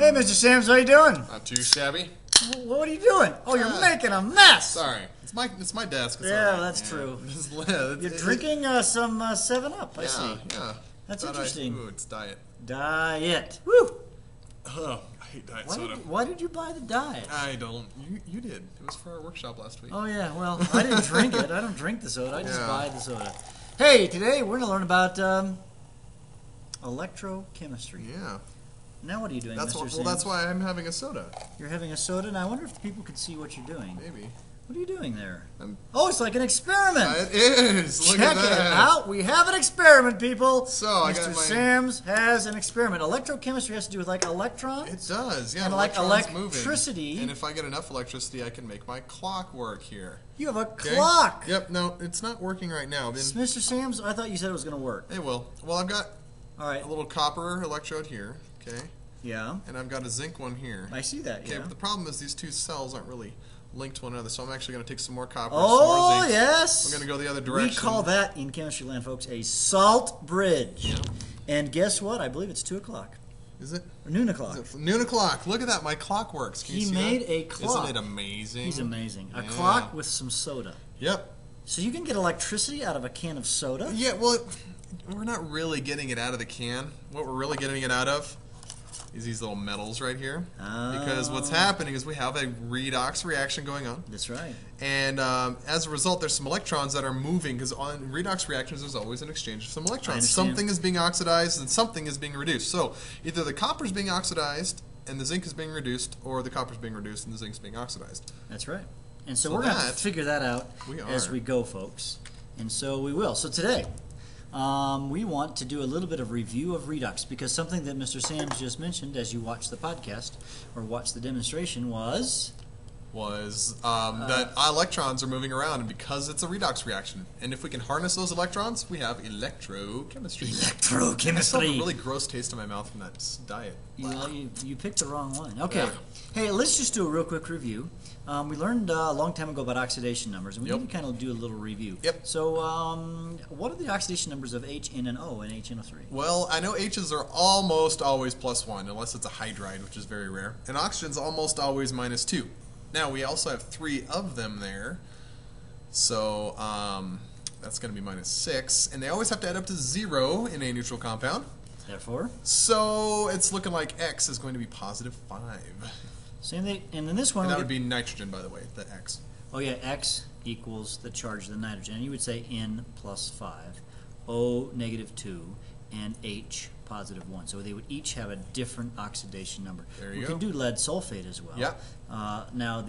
Hey, Mr. Sams, how you doing? Not too shabby. What are you doing? Oh, you're making a mess. Sorry, it's my desk. It's Yeah, all right. that's true. You're drinking some 7-Up. I see. Yeah. That's interesting. Ooh, it's diet. Diet. Woo. Oh, I hate diet soda. Why did you buy the diet? I don't. You did. It was for our workshop last week. Oh yeah. Well, I didn't drink it. I don't drink the soda. I just buy the soda. Hey, today we're gonna learn about electrochemistry. Yeah. Now what are you doing, That's Mr. Sams? well, that's why I'm having a soda. You're having a soda? Now I wonder if people can see what you're doing. Maybe. What are you doing there? Oh, it's like an experiment. It is. Look Check at that. it out. We have an experiment, people. So I Mr. got my. Sams has an experiment. Electrochemistry has to do with like electrons. It does. Yeah. And like electrons electricity. moving. And if I get enough electricity, I can make my clock work here. You have a clock. Yep. No, it's not working right now. Mr. Sams, I thought you said it was going to work. It will. Well, I've got a little copper electrode here. Okay. Yeah. And I've got a zinc one here. I see that. Okay, Yeah. but the problem is these two cells aren't really linked to one another, so I'm actually going to take some more copper. Oh, some more zinc. yes. We're going to go the other direction. We call that, in chemistry land, folks, a salt bridge. Yeah. And guess what? I believe it's 2 o'clock. Is it? Or noon o'clock. Noon o'clock. Look at that. My clock works. Can you see made that? a clock. Isn't it amazing? He's amazing. A Yeah. clock with some soda. Yep. So you can get electricity out of a can of soda? Yeah, well, we're not really getting it out of the can. What we're really getting it out of is these little metals right here. Oh. Because what's happening is we have a redox reaction going on. That's right. And as a result, there's some electrons that are moving, because on redox reactions, there's always an exchange of some electrons. Something is being oxidized and something is being reduced. So either the copper is being oxidized and the zinc is being reduced, or the copper is being reduced and the zinc is being oxidized. That's right. And so we're going to figure that out as we go, folks. And so we will. So today, we want to do a little bit of review of redox, because something that Mr. Sams just mentioned as you watch the podcast or watch the demonstration was that electrons are moving around, and because it's a redox reaction, and if we can harness those electrons, we have electrochemistry. Electrochemistry. I still have a really gross taste in my mouth from that diet. You picked the wrong one. Okay. Yeah. Hey, let's just do a real quick review. We learned a long time ago about oxidation numbers, and we need to kind of do a little review. Yep. So, what are the oxidation numbers of H, N, and O in HNO3? Well, I know H's are almost always +1, unless it's a hydride, which is very rare. And oxygen's almost always -2. Now, we also have 3 of them there, so that's going to be -6. And they always have to add up to 0 in a neutral compound. Therefore? So it's looking like X is going to be +5. Same thing. And then this one... And that would be nitrogen, by the way, the X. Oh, yeah, X equals the charge of the nitrogen. And you would say N +5, O -2, and H +1. So they would each have a different oxidation number. There you go. We can do lead sulfate as well. Yeah. Now,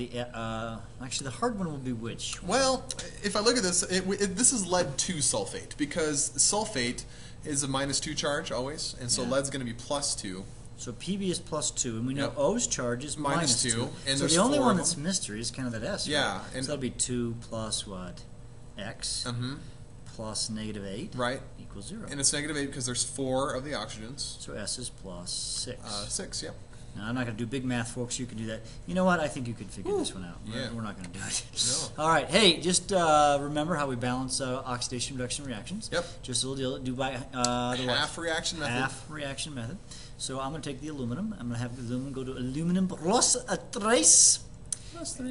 actually, the hard one will be which? Well, if I look at this, this is lead 2 sulfate, because sulfate is a -2 charge always, and so lead's going to be +2. So PB is +2, and we know O's charge is -2. And so the only one that's mystery is kind of that S. Yeah. Right? So that'll be 2 plus what? X plus -8 equals 0. And it's -8 because there's 4 of the oxygens. So S is +6. 6, yeah. Now, I'm not going to do big math, folks. You can do that. You know what? I think you could figure this one out. Yeah. We're not going to do it. No. All right. Hey, just remember how we balance oxidation reduction reactions. Yep. Just a little deal. Do by the half reaction method. Half reaction method. So I'm going to take the aluminum. I'm going to have the aluminum go to aluminum plus 3.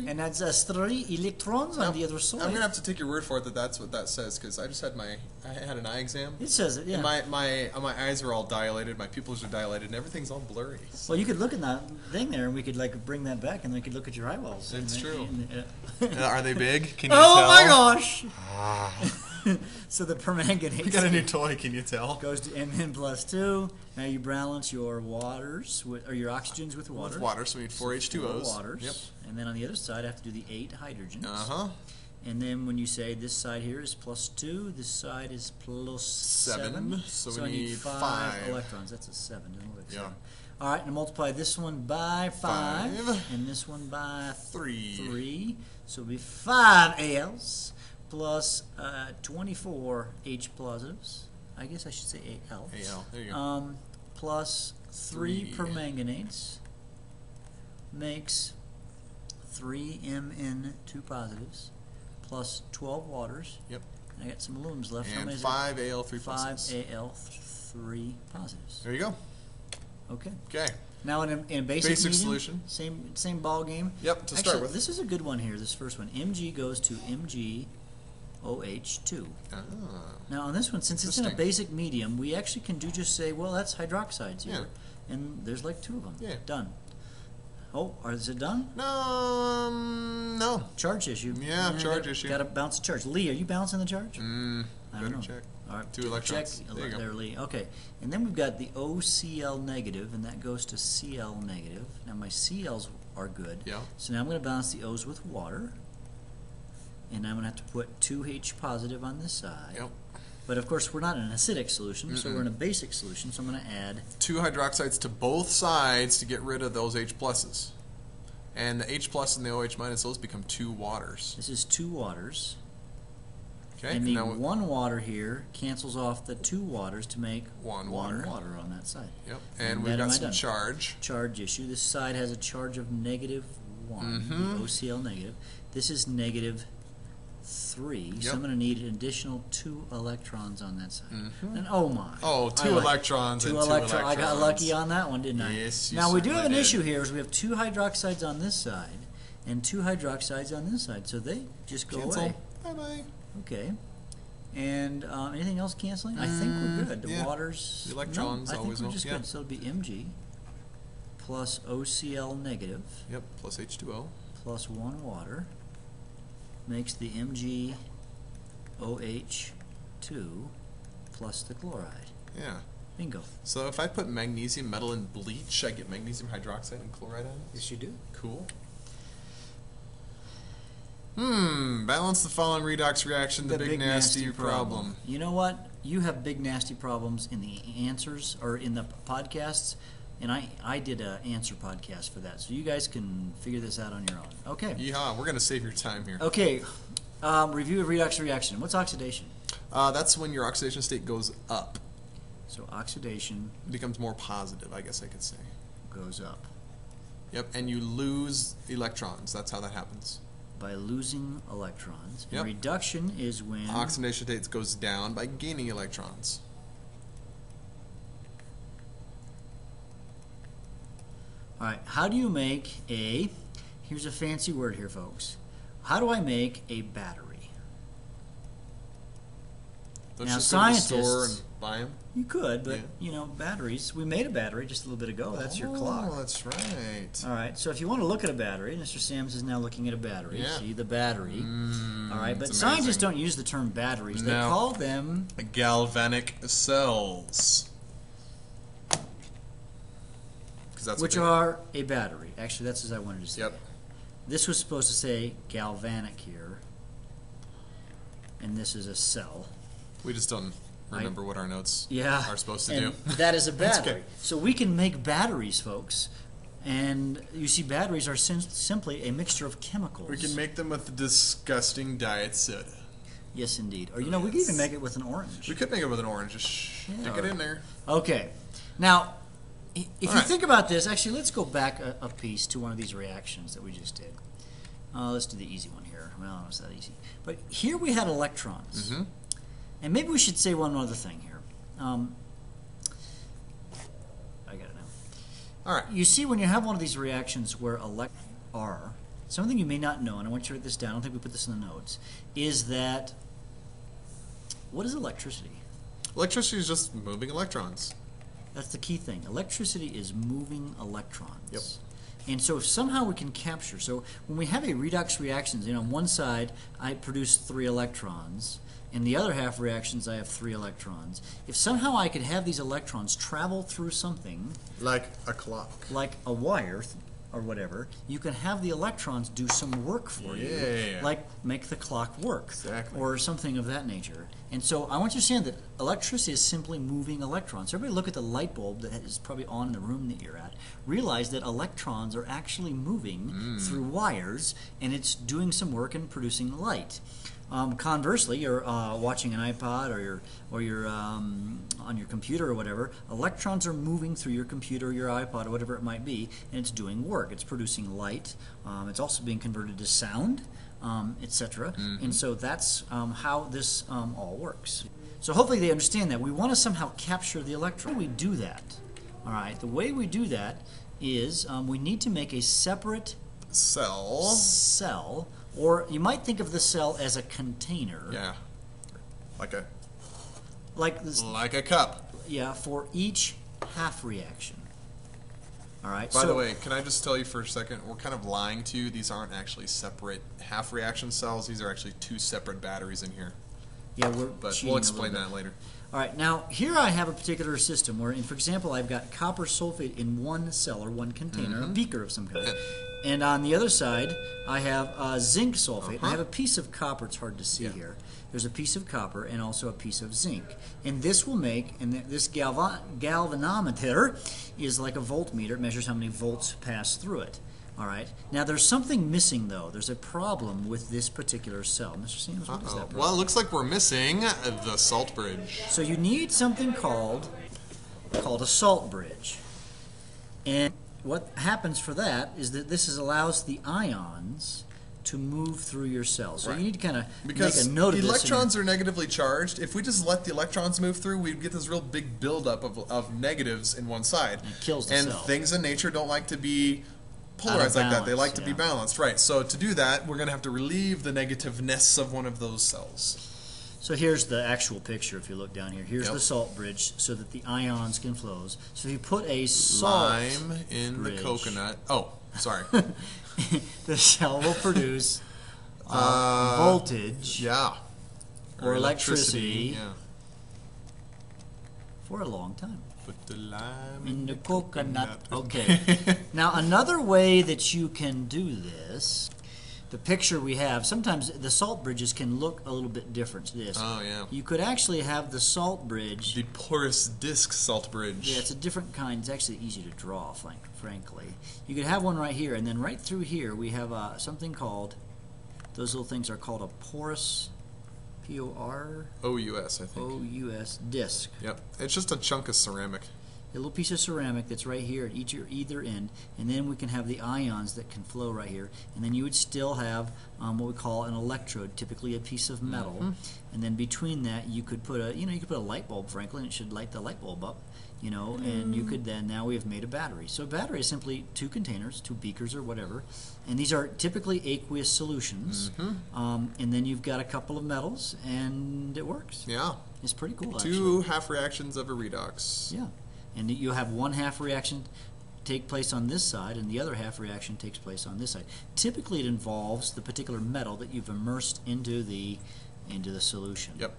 And that's 3 electrons on the other side. I'm going to have to take your word for it that that's what that says, because I just had I had an eye exam. It says it, yeah. And my eyes are all dilated, my pupils are dilated, and everything's all blurry. So. Well, you could look in that thing there, and we could like bring that back, and we could look at your eyeballs. It's true. Are they big? Can you tell? Oh my gosh! So the permanganate. We got a new toy. Can you tell? Goes to Mn +2. Now you balance your waters or your oxygens with water. With water, so we need 4 H2Os. 4 waters. Yep. And then on the other side, I have to do the 8 hydrogens. Uh-huh. And then when you say this side here is +2, this side is +7. So we need 5 electrons. That's a 7. Doesn't look like 7. Yeah. All right, and multiply this one by 5. And this one by 3. So it'll be 5 ALs plus 24 H positives. I guess I should say AL. AL, there you go. Plus 3 permanganates makes 3 Mn2 positives plus 12 waters. Yep. And I got some aluminums left. And 5 Al3 positives. 5 Al3 positives. There you go. Okay. Okay. Now in a basic medium, solution. Same ball game. Yep, to Actually, start with. This is a good one here, this first one. Mg goes to MgOH2. Ah, now on this one, since it's in a basic medium, we actually can just say, well, that's hydroxides here. Yeah. And there's like 2 of them. Yeah. Done. Oh, is it done? No. Charge issue. Yeah, charge issue. Got to bounce the charge. Lee, are you bouncing the charge? I don't know. Check. All right, 2 electrons. Check there you go. Lee. Okay, and then we've got the OCl negative, and that goes to Cl negative. Now my Cl's are good. Yeah. So now I'm going to balance the O's with water, and I'm going to have to put 2H positive on this side. Yep. But of course, we're not in an acidic solution, so we're in a basic solution. So I'm going to add 2 hydroxides to both sides to get rid of those H pluses. And the H plus and the OH minus, those become 2 waters. This is 2 waters. Okay. And the 1 water here cancels off the 2 waters to make 1 water on that side. Yep. And we've got some charge. Charge issue. This side has a charge of -1, the OCl negative. This is -3, so I'm going to need an additional 2 electrons on that side. And oh my. Oh, 2 electrons and 2 electrons. I got lucky on that one, didn't I? Yes, you Now we do have an did. issue here, is we have 2 hydroxides on this side and 2 hydroxides on this side, so they just go away. Bye-bye. Okay. And anything else canceling? I think we're good. The waters. The electrons I think always we're know. just good. So it'll be Mg plus OCl negative. Yep. Plus H2O. Plus 1 water makes the MgOH2 plus the chloride. Yeah. Bingo. So if I put magnesium metal in bleach, I get magnesium hydroxide and chloride on it? Yes, you do. Cool. Balance the following redox reaction, the big nasty problem. You know what? You have big nasty problems in the answers or in the podcasts, and I did an answer podcast for that, so you guys can figure this out on your own. Okay. Yeehaw, we're going to save your time here. Okay. Review of redox reaction. What's oxidation? That's when your oxidation state goes up. So oxidation becomes more positive, I guess I could say. Goes up. Yep, and you lose electrons. That's how that happens. By losing electrons. Yep. And reduction is when oxidation state goes down by gaining electrons. All right, how do you make here's a fancy word here, folks. How do I make a battery? Don't now, you just scientists, go to the store and buy them? You could, but you know, batteries. We made a battery just a little bit ago. That's your clock. Oh, that's right. All right. So if you want to look at a battery, Mr. Sams is now looking at a battery. Yeah. See the battery. All right, but scientists don't use the term batteries. They call them galvanic cells. Which are a battery. Actually, that's as I wanted to say. Yep. This was supposed to say galvanic here, and this is a cell. We just don't remember what our notes are supposed to and do. That is a battery. Okay. So we can make batteries, folks. And you see, batteries are simply a mixture of chemicals. We can make them with the disgusting diet soda. Yes, indeed. Or, you know, we could even make it with an orange. We could make it with an orange. Just stick it in there. Okay. Now, if you think about this, actually, let's go back a piece to one of these reactions that we just did. Let's do the easy one here. Well, it's not easy. But here we had electrons. And maybe we should say one other thing here. I got it now. All right. You see, when you have one of these reactions where electrons are, something you may not know, and I want you to write this down, I don't think we put this in the notes, is that, what is electricity? Electricity is just moving electrons. That's the key thing. Electricity is moving electrons. Yep. And so if somehow we can capture, so when we have a redox reaction, you know, on one side I produce 3 electrons, in the other half reactions I have 3 electrons. If somehow I could have these electrons travel through something like a clock, like a wire or whatever, you can have the electrons do some work for you, like make the clock work, or something of that nature. And so I want you to understand that electricity is simply moving electrons. So everybody look at the light bulb that is probably on in the room that you're at. Realize that electrons are actually moving through wires, and it's doing some work and producing light. Conversely, you're watching an iPod or you're on your computer or whatever. Electrons are moving through your computer or your iPod or whatever it might be, and it's doing work. It's producing light. It's also being converted to sound, etc. And so that's how this all works. So hopefully they understand that. We want to somehow capture the electron. How do we do that? All right. The way we do that is we need to make a separate cell, or you might think of the cell as a container. Yeah, like a this, cup. Yeah, for each half reaction. All right. By the way, can I just tell you for a second, we're kind of lying to you. These aren't actually separate half reaction cells. These are actually two separate batteries in here. Yeah, but we'll explain that later. All right, now here I have a particular system where, for example, I've got copper sulfate in one cell or one container, a beaker of some kind. And on the other side, I have zinc sulfate. I have a piece of copper. It's hard to see here. There's a piece of copper and also a piece of zinc. And this will make, and this galvanometer is like a voltmeter. It measures how many volts pass through it. All right. Now there's something missing though. There's a problem with this particular cell. Mr. Sams, what is that problem? Well, it looks like we're missing the salt bridge. So you need something called a salt bridge. And what happens for that is that this allows the ions to move through your cell. So you need to kind of make a note of this. Electrons are negatively charged. If we just let the electrons move through, we'd get this real big buildup of negatives in one side. It kills the cell. And things in nature don't like to be polarized like that. They like to be balanced. Right. So to do that, we're going to have to relieve the negativeness of one of those cells. So here's the actual picture if you look down here. Here's the salt bridge so that the ions can flow. So if you put a salt lime in the coconut. Oh, sorry. The cell will produce voltage or electricity for a long time. Put the lime in the coconut. Okay. Now another way that you can do this, the picture we have, sometimes the salt bridges can look a little bit different. Oh, yeah. You could actually have the salt bridge. The porous disc salt bridge. Yeah, it's a different kind. It's actually easy to draw, frankly. You could have one right here, and then right through here we have something called, those little things are called a porous, P-O-R? O-U-S, I think. O-U-S, disc. Yep. It's just a chunk of ceramic. A little piece of ceramic that's right here at either end, and then we can have the ions that can flow right here, and then you would still have what we call an electrode, typically a piece of metal, and then between that you could put a light bulb, frankly, and it should light the light bulb up, and you could then, now we have made a battery. So a battery is simply two containers, two beakers or whatever, and these are typically aqueous solutions, and then you've got a couple of metals, and it works. Yeah. It's pretty cool, actually. Two half reactions of a redox. Yeah. And you have one half reaction take place on this side, and the other half reaction takes place on this side. Typically, it involves the particular metal that you've immersed into the solution. Yep.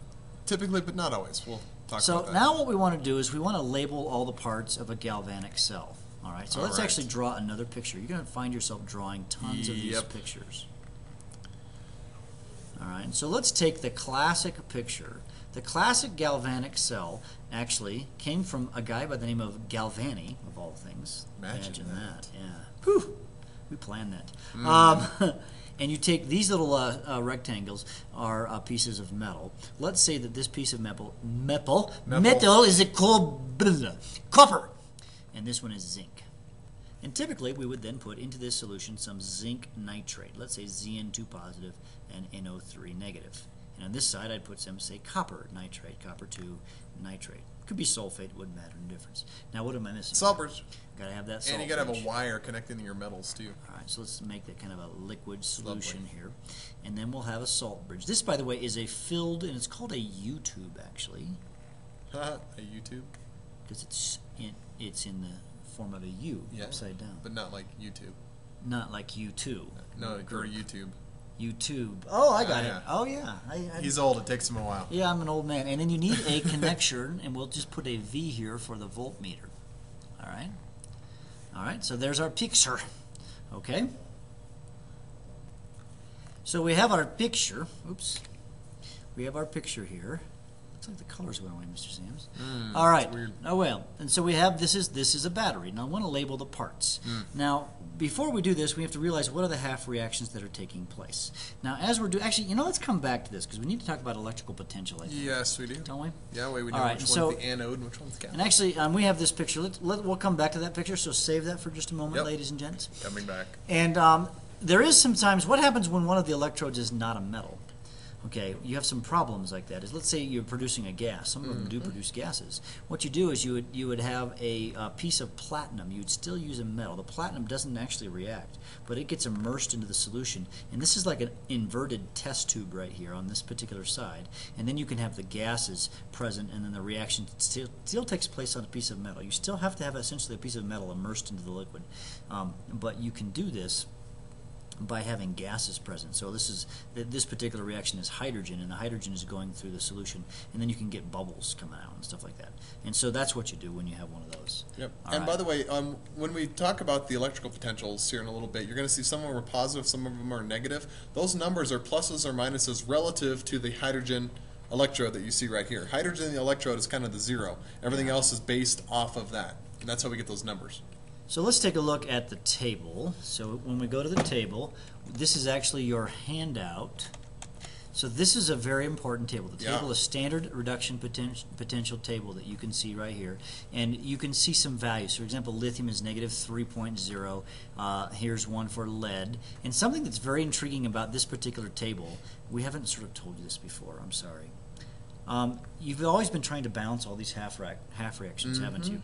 Typically, but not always. We'll talk about that. So now what we want to do is we want to label all the parts of a galvanic cell. All right. So let's actually draw another picture. You're going to find yourself drawing tons of these pictures. All right. And so let's take the classic picture. The classic galvanic cell actually came from a guy by the name of Galvani, of all things. Imagine that. Yeah. Whew. We planned that. And you take these little rectangles are pieces of metal. Let's say that this piece of metal is called copper, and this one is zinc. And typically, we would then put into this solution some zinc nitrate. Let's say Zn2 positive and NO3 negative. And on this side, I'd put some, say, copper nitrate, copper 2 nitrate. Could be sulfate, wouldn't matter, no difference. Now, what am I missing? Salt bridge. Got to have that salt bridge. And you got to have a wire connecting to your metals, too. All right, so let's make that kind of a liquid solution here. And then we'll have a salt bridge. This, by the way, is a filled, and it's called a U-tube, actually. A U-tube? Because it's in the form of a U, upside down. But not like YouTube. Not like U2. No, you're a YouTube. YouTube. Oh, I got it. Oh, yeah. He's old. It takes him a while. Yeah, I'm an old man. And then you need a connection, and we'll just put a V here for the voltmeter. All right? All right, so there's our picture. Okay? So we have our picture. Oops. We have our picture here. Looks like the colors went away, Mr. Sams. All right. Weird. Oh well. And so we have this is a battery. Now I want to label the parts. Now before we do this, we have to realize what are the half reactions that are taking place. Now as we're doing, actually, let's come back to this because we need to talk about electrical potential. I think. Yes, we do. Don't we? Yeah, we know right, which one's the anode and which one's the cathode. And actually, we have this picture. We'll come back to that picture. So save that for just a moment, ladies and gents. Coming back. And there is sometimes what happens when one of the electrodes is not a metal. okay, you have some problems like that. Is let's say you're producing a gas. Some of them do produce gases. What you do is you would have a piece of platinum. You'd still use a metal. The platinum doesn't actually react, but it gets immersed into the solution. And this is like an inverted test tube right here on this particular side. And then you can have the gases present, and then the reaction still takes place on a piece of metal. You still have to have essentially a piece of metal immersed into the liquid, but you can do this by having gases present. So this particular reaction is hydrogen, and the hydrogen is going through the solution, and then you can get bubbles coming out and stuff like that. And so that's what you do when you have one of those. Yep. And by the way, when we talk about the electrical potentials here in a little bit, you're going to see some of them are positive, some of them are negative. Those numbers are pluses or minuses relative to the hydrogen electrode that you see right here. Hydrogen in the electrode is kind of the zero. Everything else is based off of that, and that's how we get those numbers. So let's take a look at the table. So when we go to the table, this is actually your handout. So this is a very important table. The table is standard reduction potential table that you can see right here. And you can see some values. For example, lithium is negative 3.0. Here's one for lead. And something that's very intriguing about this particular table, we haven't sort of told you this before, I'm sorry. You've always been trying to balance all these half reactions, haven't you?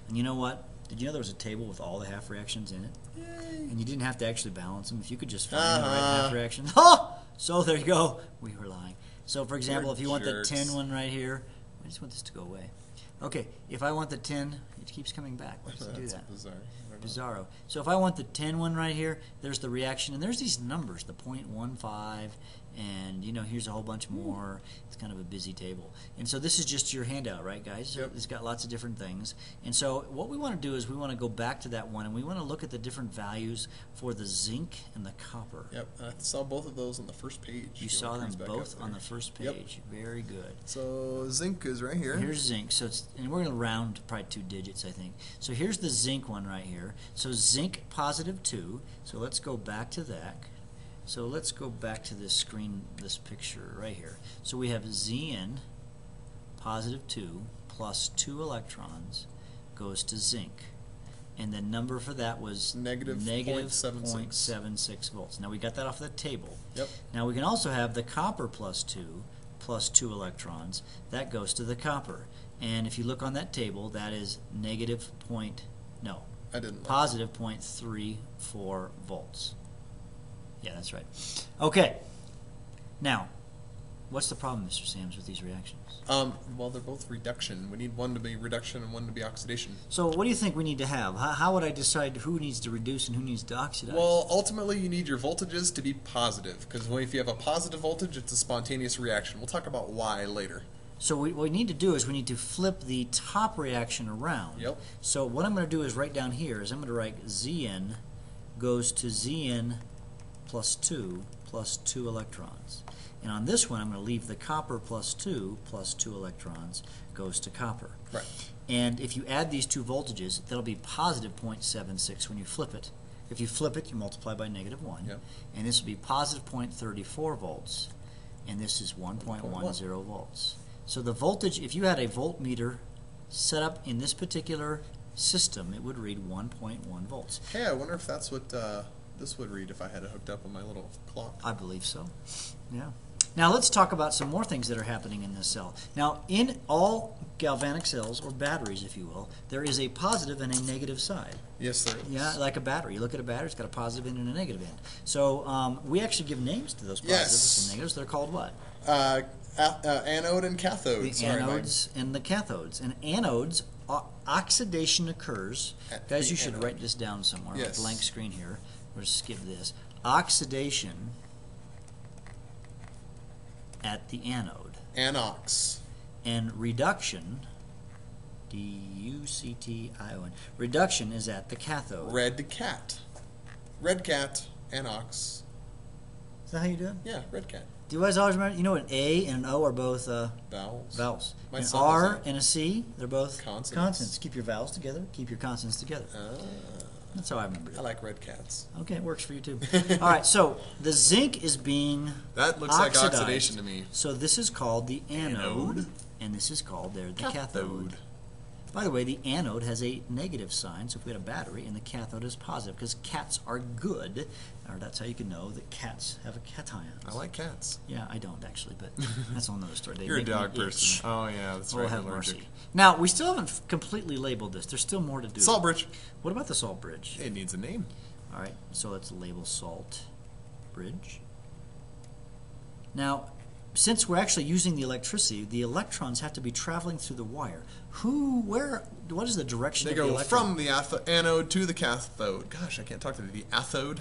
And you know what? Did you know there was a table with all the half reactions in it? Yay. And you didn't have to actually balance them. If you could just find the right half reaction. Oh! So there you go. We were lying. So for example, if you want the 10 one right here, I just want this to go away. Okay, if I want the 10, it keeps coming back. Why does it do that? Bizarro. So if I want the 10 one right here, there's the reaction, and there's these numbers, the 0.15, and you know, here's a whole bunch more. It's kind of a busy table. And so this is just your handout, right, guys? So it's got lots of different things. And so what we want to do is we want to go back to that one, and we want to look at the different values for the zinc and the copper. Yep, I saw both of those on the first page. You saw them both on the first page. Yep. Very good. So zinc is right here. Here's zinc. So it's, and we're going to round probably 2 digits, I think. So here's the zinc one right here. So zinc positive 2. So let's go back to that. So let's go back to this screen, this picture right here. So we have Zn positive 2 plus 2 electrons goes to zinc. And the number for that was negative 0.76 volts. Now we got that off the table. Yep. Now we can also have the copper plus 2 electrons. That goes to the copper. And if you look on that table, that is positive 0.34 volts. Yeah, that's right. Okay. Now, what's the problem, Mr. Sams, with these reactions? Well, they're both reduction. We need one to be reduction and one to be oxidation. So what do you think we need to have? How would I decide who needs to reduce and who needs to oxidize? Well, ultimately, you need your voltages to be positive, because if you have a positive voltage, it's a spontaneous reaction. We'll talk about why later. So what we need to do is we need to flip the top reaction around. Yep. So what I'm going to do is write down here is I'm going to write Zn goes to Zn plus 2 electrons. And on this one, I'm going to leave the copper plus 2 electrons goes to copper. Right. And if you add these two voltages, that'll be positive 0.76 when you flip it. If you flip it, you multiply by negative 1. Yep. And this will be positive 0.34 volts. And this is 1.10 volts. So the voltage, if you had a voltmeter set up in this particular system, it would read 1.1 volts. Hey, I wonder if that's what this would read if I had it hooked up on my little clock. I believe so. Yeah. Now let's talk about some more things that are happening in this cell. Now, in all galvanic cells, or batteries if you will, there is a positive and a negative side. Yes, there is. Yeah, like a battery. You look at a battery, it's got a positive end and a negative end. So we actually give names to those positives and negatives. They're called what? Anode and cathode. The anodes and the cathodes. And anodes, oxidation occurs. Guys, you should write this down somewhere. Yes. Blank screen here. We'll just skip this. Oxidation at the anode. Anox. And reduction, D-U-C-T-I-O-N. Reduction is at the cathode. Red cat. Red cat, anox. Is that how you do it? Yeah, red cat. Do you guys always remember? You know, an A and an O are both vowels. Vowels. An R and a C, they're both consonants. Keep your vowels together. Keep your consonants together. That's how I remember it. I like red cats. Okay, it works for you too. All right, so the zinc is being that looks oxidized. like oxidation to me. So this is called the anode, and this is called the cathode. By the way, the anode has a negative sign, so if we had a battery, and the cathode is positive, because cats are good, or that's how you can know that cats have a cation. I like cats. Yeah, I don't actually, but that's another story. They You're a make me dog itch. person. Oh yeah, that's right. Have Allergic. mercy. Now, we still haven't completely labeled this. There's still more to do. Salt bridge. What about the salt bridge? It needs a name. All right, so let's label salt bridge. Now, since we're actually using the electricity, the electrons have to be traveling through the wire. What is the direction They of the go electron? from the anode to the cathode. Gosh, I can't talk to the anode.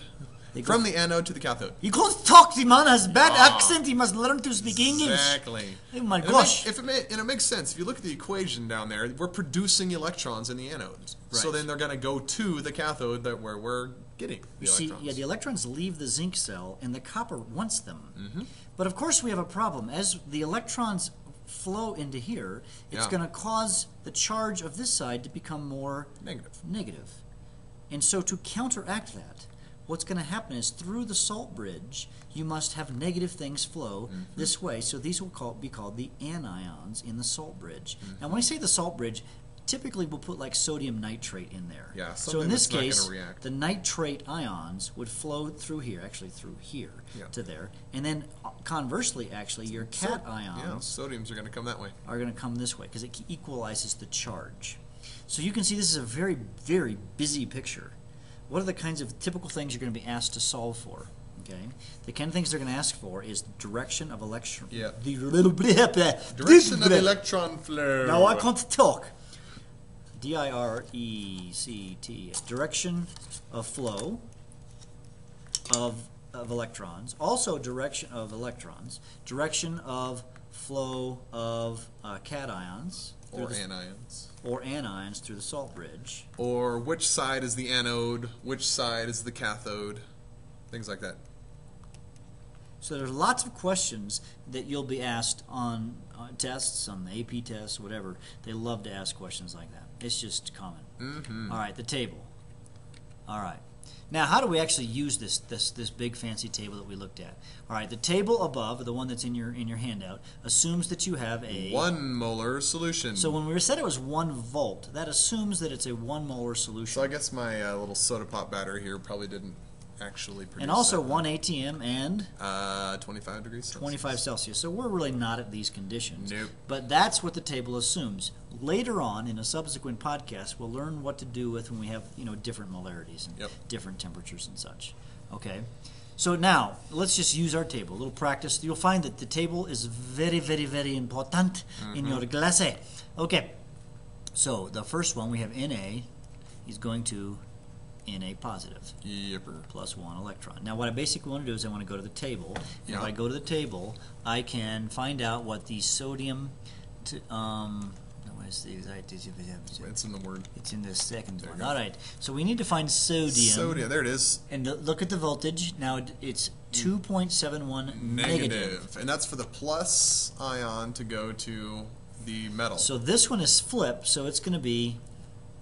They go From the anode to the cathode. You can't talk, the man has bad accent, he must learn to speak English. Exactly. Oh my And gosh. it makes sense. If you look at the equation down there, we're producing electrons in the anode. So Right. then they're going to go to the cathode where we're getting the You see, electrons. yeah, the electrons leave the zinc cell, and the copper wants them. But of course, we have a problem. As the electrons flow into here, it's Yeah. going to cause the charge of this side to become more negative. And so to counteract that, what's going to happen is through the salt bridge, you must have negative things flow this way. So these will be called the anions in the salt bridge. Now, when I say the salt bridge, typically we'll put like sodium nitrate in there. Yeah, so in this something that's case, not gonna react. the nitrate ions would flow through here, actually through here to there. And then conversely, actually, your cat ions sodiums are going to come that way. are going to come this way because it equalizes the charge. So you can see this is a very, very busy picture. What are the kinds of typical things you're going to be asked to solve for? Okay, the kind of things they're going to ask for is direction of electron. Yeah. Direction of electron flow. Now I can't talk. D-I-R-E-C-T. Direction of flow of electrons. Also direction of electrons. Direction of flow of cations. Or anions. Or anions through the salt bridge. Or which side is the anode, which side is the cathode, things like that. So there's lots of questions that you'll be asked on tests, on the AP tests, whatever. They love to ask questions like that. It's just common. All right, the table. All right. Now, how do we actually use this big fancy table that we looked at? All right, the table above, the one that's in your handout, assumes that you have a 1 molar solution. So when we said it was 1 volt, that assumes that it's a 1 molar solution. So I guess my little soda pop battery here probably didn't actually produce and also that. 1 ATM and 25 degrees Celsius. 25 Celsius. So we're really not at these conditions. Nope. But that's what the table assumes. Later on in a subsequent podcast, we'll learn what to do with when we have different molarities and different temperatures and such. Okay. So now let's just use our table. A little practice. You'll find that the table is very, very, very important in your class. Okay. So the first one we have Na is going to Na positive. Yipper. Plus 1 electron. Now what I basically want to do is I want to go to the table. And if I go to the table, I can find out what the sodium it's in the word. It's in the second one. All right. So we need to find sodium. Sodium. There it is. And look at the voltage. Now it's 2.71 negative. And that's for the plus ion to go to the metal. So this one is flipped, so it's going to be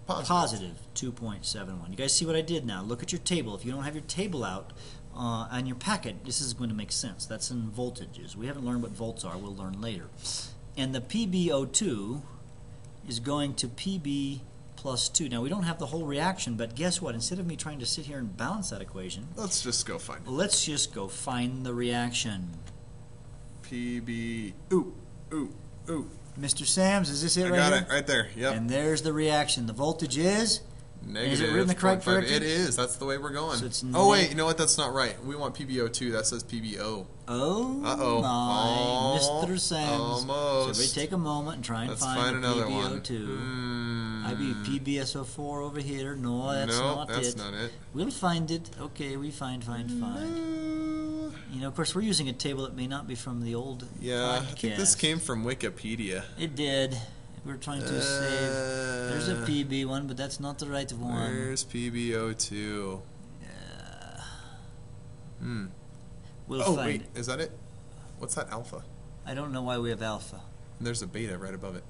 positive 2.71. You guys see what I did now? Look at your table. If you don't have your table out on your packet, this is going to make sense. That's in voltages. We haven't learned what volts are. We'll learn later. And the PbO2 is going to Pb plus 2. Now, we don't have the whole reaction, but guess what? Instead of me trying to sit here and balance that equation, let's just go find it. Let's just go find the reaction. Pb... Ooh. Mr. Sams, is this it right here? I got here? it right there, yep. And there's the reaction. The voltage is? Negative. Is it written the correct direction? It is. That's the way we're going. So it's oh, wait. You know what? That's not right. We want PbO2. That says PbO. Oh, my. Mr. Sams. Almost. So everybody take a moment and try and find another PbO2. one. I be PbSO4 over here. No, that's not it. We'll find it. Okay, we find. Of course, we're using a table that may not be from the old podcast. I think this came from Wikipedia. It did. We're trying to save. There's a PB one, but that's not the right one. Where's PbO2? We'll find wait. it. Is that it? What's that alpha? I don't know why we have alpha. And there's a beta right above it.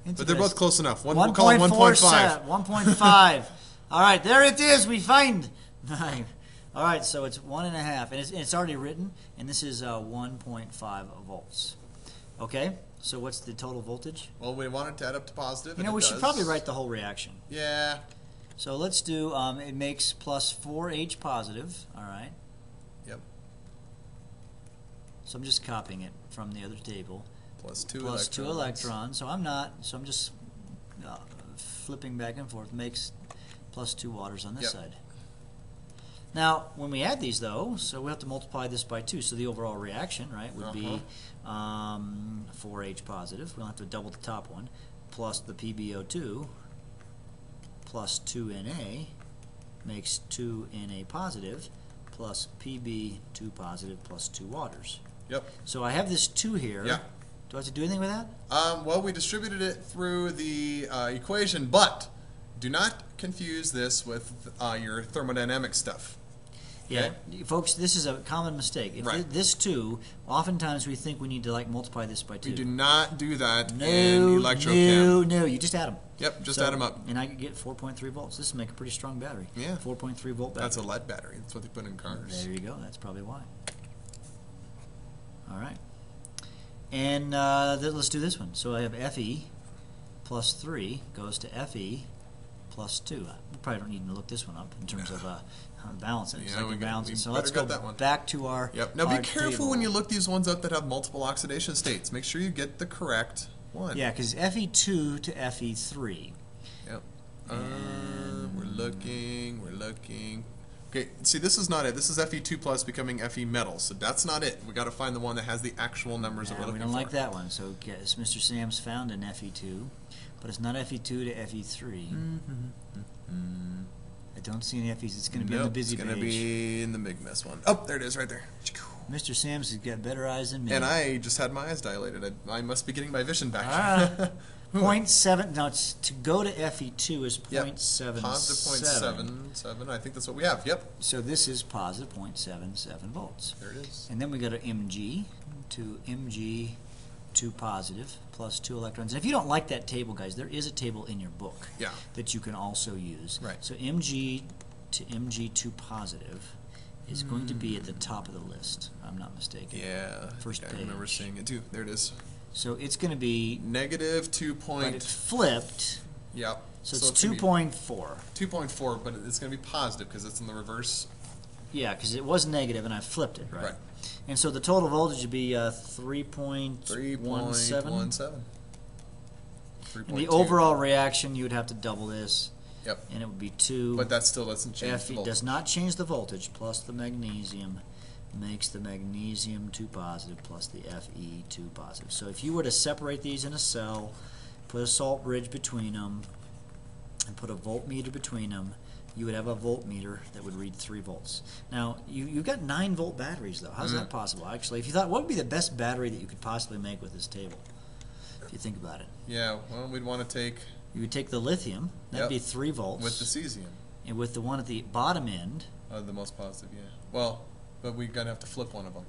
But they're both close enough. We'll call it 1.5. 1.5. All right, there it is. We find. All right, so it's 1.5, and it's already written, and this is 1.5 volts. Okay, So what's the total voltage? Well, we want it to add up to positive. We should probably write the whole reaction. Yeah. So let's do, it makes plus 4H positive, all right? Yep. So I'm just copying it from the other table. Plus 2 electrons. So I'm just flipping back and forth. Makes plus 2 waters on this side. Now, when we add these, though, so we have to multiply this by 2. So the overall reaction, right, would be 4H positive. We'll have to double the top one, plus the PbO2, plus 2Na, makes 2Na positive, plus Pb2 positive, plus 2 waters. Yep. So I have this 2 here. Yeah. Do I have to do anything with that? Well, we distributed it through the equation, but do not confuse this with your thermodynamic stuff. Yeah, folks, this is a common mistake. If this 2, oftentimes we think we need to like multiply this by 2. We do not do that in electrochem. No, you just add them. Yep, just add them up. And I could get 4.3 volts. This will make a pretty strong battery. Yeah. 4.3 volt battery. That's a lead battery. That's what they put in cars. There you go. That's probably why. All right. And let's do this one. So I have Fe plus 3 goes to Fe plus 2. We probably don't need to look this one up in terms of balancing. Yeah, we balancing. So let's go back to our Now our be careful table. when you look these ones up that have multiple oxidation states. Make sure you get the correct one. Yeah, because Fe2 to Fe3. Yep. We're looking. Okay, see, this is not it. This is Fe2 plus becoming Fe metal, so that's not it. We got to find the one that has the actual numbers that we're looking for. We don't like that one. So guess Mr. Sam's found an Fe2, but it's not Fe2 to Fe3. I don't see any Fe's. It's going to be on the busy page. It's going to be in the big mess one. Oh, there it is, right there. Mr. Sam's has got better eyes than me. And I just had my eyes dilated. I must be getting my vision back. 0.7. Now, to go to Fe2 is 0.77. Positive 0.77. I think that's what we have. Yep. So this is positive 0.77 volts. There it is. And then we go to Mg, to Mg2 positive, plus 2 electrons. And if you don't like that table, guys, there is a table in your book that you can also use. Right. So Mg to Mg2 positive is going to be at the top of the list. I'm not mistaken. Yeah. First page. I remember seeing it too. There it is. So it's going to be negative 2. But it's flipped. Yep. So it's 2.4. 2.4, but it's going to be positive because it's in the reverse. Yeah, because it was negative and I flipped it, right? Right. And so the total voltage would be 3.17. And the overall reaction, you would have to double this. Yep. And it would be 2. But that still doesn't change the Fe voltage. does not change the voltage, plus the magnesium makes the magnesium 2 positive plus the Fe 2 positive. So if you were to separate these in a cell, put a salt bridge between them, and put a voltmeter between them, you would have a voltmeter that would read 3 volts. Now, you've got 9-volt batteries, though. How's that possible? Actually, if you thought, what would be the best battery that you could possibly make with this table? If you think about it. Yeah, well, we'd want to take... You would take the lithium. That would be 3 volts. With the cesium. And with the one at the bottom end... The most positive, yeah. Well, but we're going to have to flip one of them.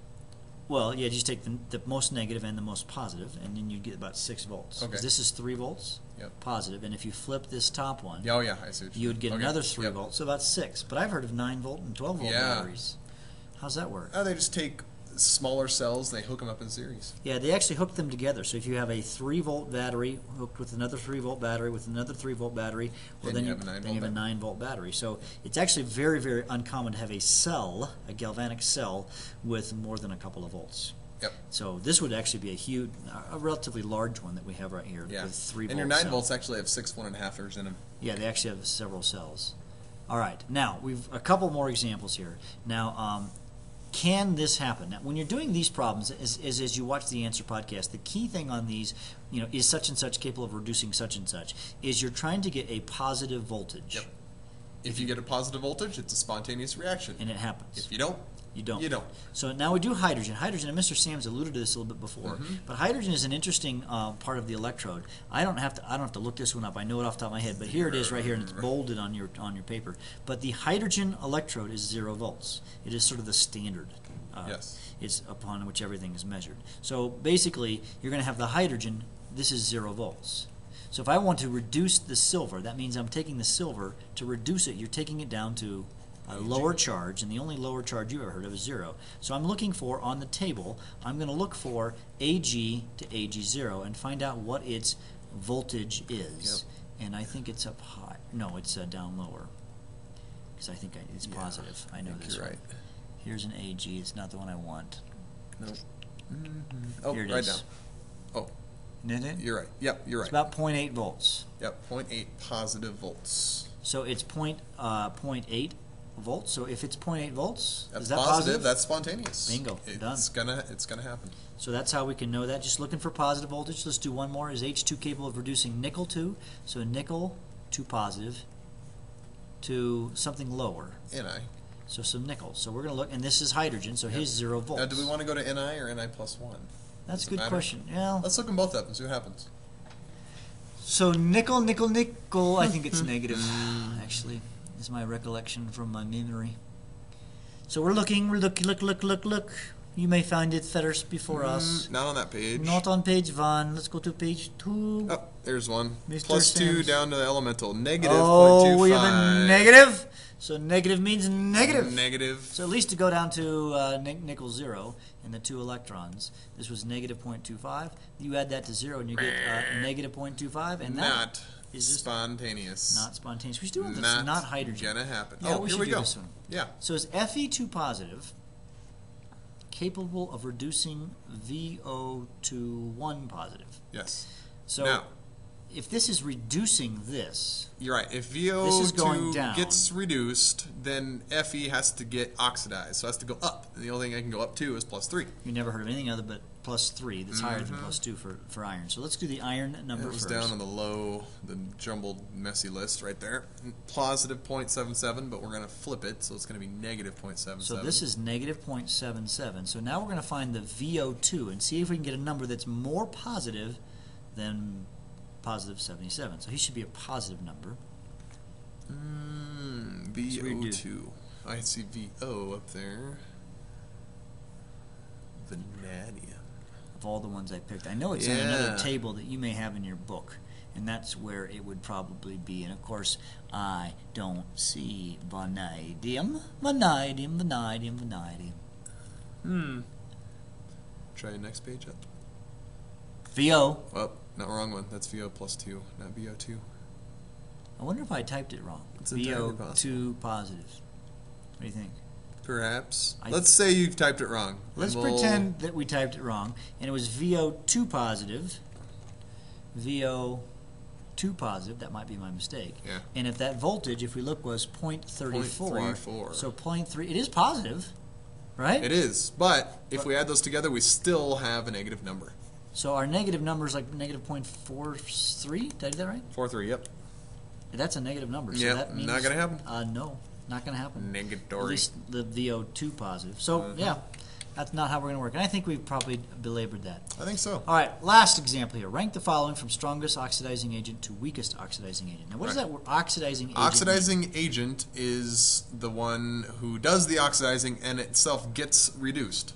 Well, yeah, just take the most negative and the most positive, and then you'd get about 6 volts. Okay. Because this is 3 volts positive, and if you flip this top one, oh yeah, I see what you would get another 3 volts, so about 6. But I've heard of 9-volt and 12-volt batteries. How's that work? They just take smaller cells, they hook them up in series. Yeah, they actually hook them together. So if you have a 3-volt battery hooked with another 3-volt battery with another 3-volt battery, well, then you have a 9-volt battery. So it's actually very, very uncommon to have a cell, a galvanic cell, with more than a couple of volts. Yep. So this would actually be a relatively large one that we have right here with 3 volts. And your 9 volts actually have 6 1.5ers in them. Yeah, they actually have several cells. All right. Now, we've a couple more examples here. Now, can this happen? Now, when you're doing these problems, as you watch the Answer podcast, the key thing on these, is such and such capable of reducing such and such, is you're trying to get a positive voltage. Yep. If you get a positive voltage, it's a spontaneous reaction. And it happens. If you don't, you don't. You don't. So now we do hydrogen. Hydrogen, and Mr. Sam's alluded to this a little bit before, but hydrogen is an interesting part of the electrode. I don't have to look this one up. I know it off the top of my head, but here it is right here, and it's bolded on your paper. But the hydrogen electrode is 0 volts. It is sort of the standard. It's upon which everything is measured. So basically, you're going to have the hydrogen. This is 0 volts. So if I want to reduce the silver, that means I'm taking the silver to reduce it. You're taking it down to a lower charge, and the only lower charge you've ever heard of is 0. So I'm looking for, on the table, I'm going to look for Ag to Ag0 and find out what its voltage is. Yep. And I think it's up high. No, it's down lower. Because I think it's positive. I know this you're one. Right. Here's an Ag. It's not the one I want. Nope. Oh, here it right is. down. Oh. Isn't it? You're right. Yep, you're right. It's about 0.8 volts. Yep, 0.8 positive volts. So it's 0.8 volts. So if it's 0.8 volts, that's is that positive? That's spontaneous. Bingo. Done. It's gonna happen. So that's how we can know that. Just looking for positive voltage. Let's do one more. Is H2 capable of reducing nickel to? So nickel to positive to something lower. Ni. So some nickel. So we're going to look, and this is hydrogen, so here's 0 volts. Now, do we want to go to Ni or Ni plus 1? That's a good question. Yeah. Let's look them both up and see what happens. So nickel, nickel, nickel. I think it's negative, actually, is my recollection from my memory. So we're looking, look. You may find it first before us. Not on that page. Not on page 1. Let's go to page 2. Oh, there's one. Mr. Plus 2 Sims. down to the elemental. Negative 0.25. Oh, we have a negative. So negative means negative. Negative. So at least to go down to nickel 0 and the 2 electrons, this was negative 0.25. You add that to 0 and you get negative 0.25, and not that is just spontaneous. not spontaneous. We should do one that's not hydrogen. Gonna happen. Yeah, Here we go. This one. Yeah. So is Fe2 capable of reducing VO2 positive? Yes. So now, if this is reducing this, you're right. If this is going VO2 down. gets reduced, then Fe has to get oxidized, so it has to go up. And the only thing I can go up to is plus 3. you never heard of anything other but plus 3. That's higher than plus 2 for iron. So let's do the iron number It was first. down on the jumbled, messy list right there. Positive 0.77, but we're going to flip it, so it's going to be negative 0.77. So this is negative 0.77. So now we're going to find the VO2 and see if we can get a number that's more positive than positive 77. So he should be a positive number. VO2. I see VO up there. Vanadium. Of all the ones I picked. I know it's in another table that you may have in your book, and that's where it would probably be. And of course, I don't see vanadium. Vanadium. Try next page up. VO. Oh, not wrong one. That's VO plus 2, not VO2. I wonder if I typed it wrong. It's entirely VO2 positive. What do you think? Perhaps. Let's say you've typed it wrong. Let's pretend that we typed it wrong, and it was VO2 positive. VO2 positive, that might be my mistake. Yeah. And if that voltage, if we look, was 0.34. 0.34. So 0.3, it is positive, right? It is, but if we add those together, we still have a negative number. So our negative number is like negative 0.43. Did I do that right? 43, yep. That's a negative number. So Yep, that means, not going to happen. No, not going to happen. Negatory. At least the VO2 positive. So, yeah, that's not how we're going to work. And I think we've probably belabored that. I think so. All right, last example here. Rank the following from strongest oxidizing agent to weakest oxidizing agent. Now, what does that word, oxidizing agent Oxidizing agent is the one who does the oxidizing and itself gets reduced.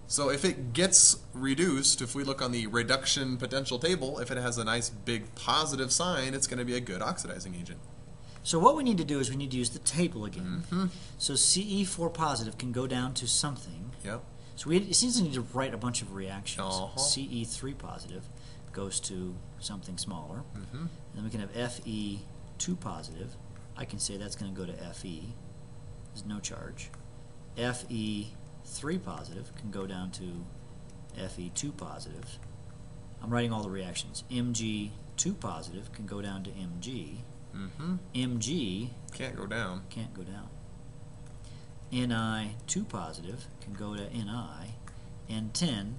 So if it gets reduced, if we look on the reduction potential table, if it has a nice big positive sign, it's going to be a good oxidizing agent. So what we need to do is we need to use the table again. So Ce4 positive can go down to something. Yep. So it seems we need to write a bunch of reactions. Ce3 positive goes to something smaller. And then we can have Fe2 positive. I can say that's going to go to Fe. There's no charge. Fe3 positive can go down to Fe2 positive. I'm writing all the reactions. Mg2 positive can go down to Mg. Mg can't go down. Can't go down. Ni2 positive can go to Ni, and 10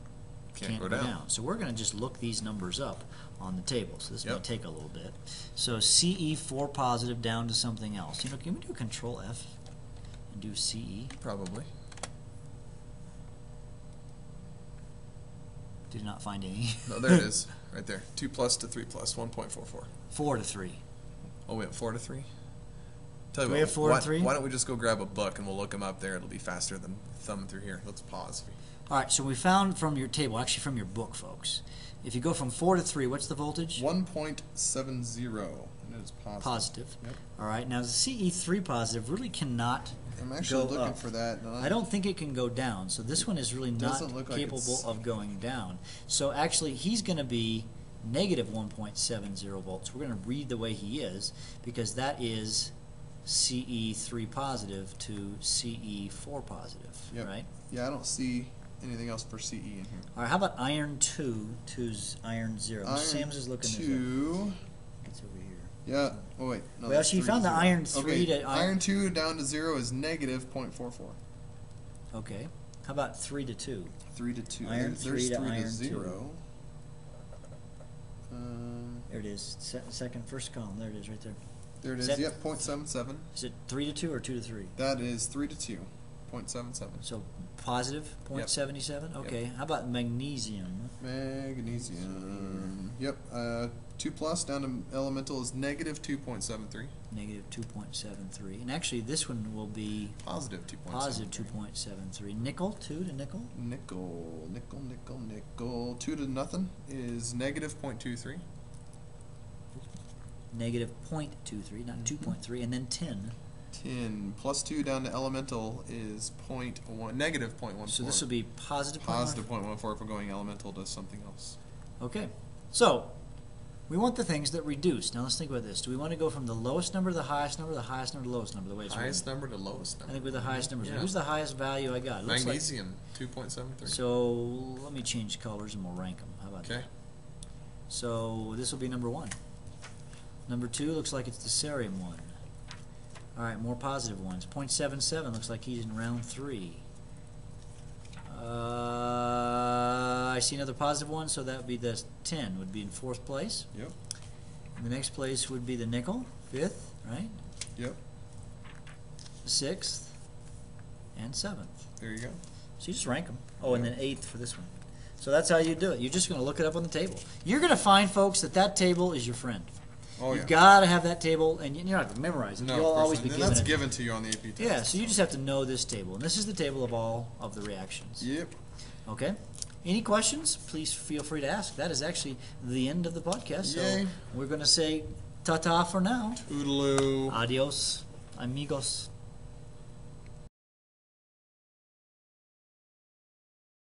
can't go down. So we're going to just look these numbers up on the table. So this may take a little bit. So Ce4 positive down to something else. You know, can we do Control F and do Ce? Probably. Did not find any. No, there it is, right there. 2 plus to 3 plus, 1.44. 4 to 3. Oh, we have 4 to 3? Tell you Do what, we have 4 to 3? Why don't we just go grab a book and we'll look them up there. It'll be faster than thumbing through here. Let's pause. All right, so we found from your table, actually from your book, folks. If you go from 4 to 3, what's the voltage? 1.70. And it's positive. Positive. Yep. All right, now the Ce3 positive really cannot I'm actually looking up. for that. I don't think it can go down. So this one is really not capable of going down. So actually, he's going to be negative 1.70 volts. We're going to read the way he is because that is CE3 positive to CE4 positive, right? Yeah, I don't see anything else for CE in here. All right, how about iron 2 to iron 0? Iron Sam's is looking 2. It's over here. Yeah. Oh wait. No, well, she found the iron 3 to iron 2 down to 0 is negative 0.44. Okay. How about 3 to 2? 3 to 2. Iron 3 to iron 0. There it is. First column. There it is, right there. There it is. Yep, 0.77. Is it 3 to 2 or 2 to 3? That is 3 to 2. 0.77. So positive 0.77? Yep. Okay. Yep. How about magnesium? Magnesium. Yep. 2 plus down to elemental is negative 2.73. Negative 2.73. And actually, this one will be positive 2.73. Positive 2.73. Nickel, 2 to nickel? Nickel. 2 to nothing is negative 0.23. Negative 0.23, not 2.3. And then tin. Tin plus 2 down to elemental is negative 0.14. So this will be positive 0.14? Positive 0.14 if we're going elemental to something else. Okay. So we want the things that reduce. Now let's think about this. Do we want to go from the lowest number to the highest number, the highest number to the lowest number? The way it's highest number to lowest number. I think we're the highest numbers. Yeah. Who's the highest value I got? Magnesium, 2.73. So let me change colors and we'll rank them. How about that? So this will be number 1. Number 2 looks like it's the cerium one. All right, more positive ones. 0.77 looks like he's in round 3. I see another positive one, so that would be the 10 would be in 4th place. Yep. And the next place would be the nickel, 5th, right? Yep. 6th and 7th. There you go. So you just rank them. Oh, and then 8th for this one. So that's how you do it. You're just going to look it up on the table. You're going to find, folks, that table is your friend. Oh, You've got to have that table, and you're not going to memorize it. No, You'll always be given that's it. given to you on the AP test. Yeah, so you just have to know this table. And this is the table of all of the reactions. Yep. Okay? Any questions? Please feel free to ask. That is actually the end of the podcast. So we're going to say ta-ta for now. Toodaloo. Adios, amigos.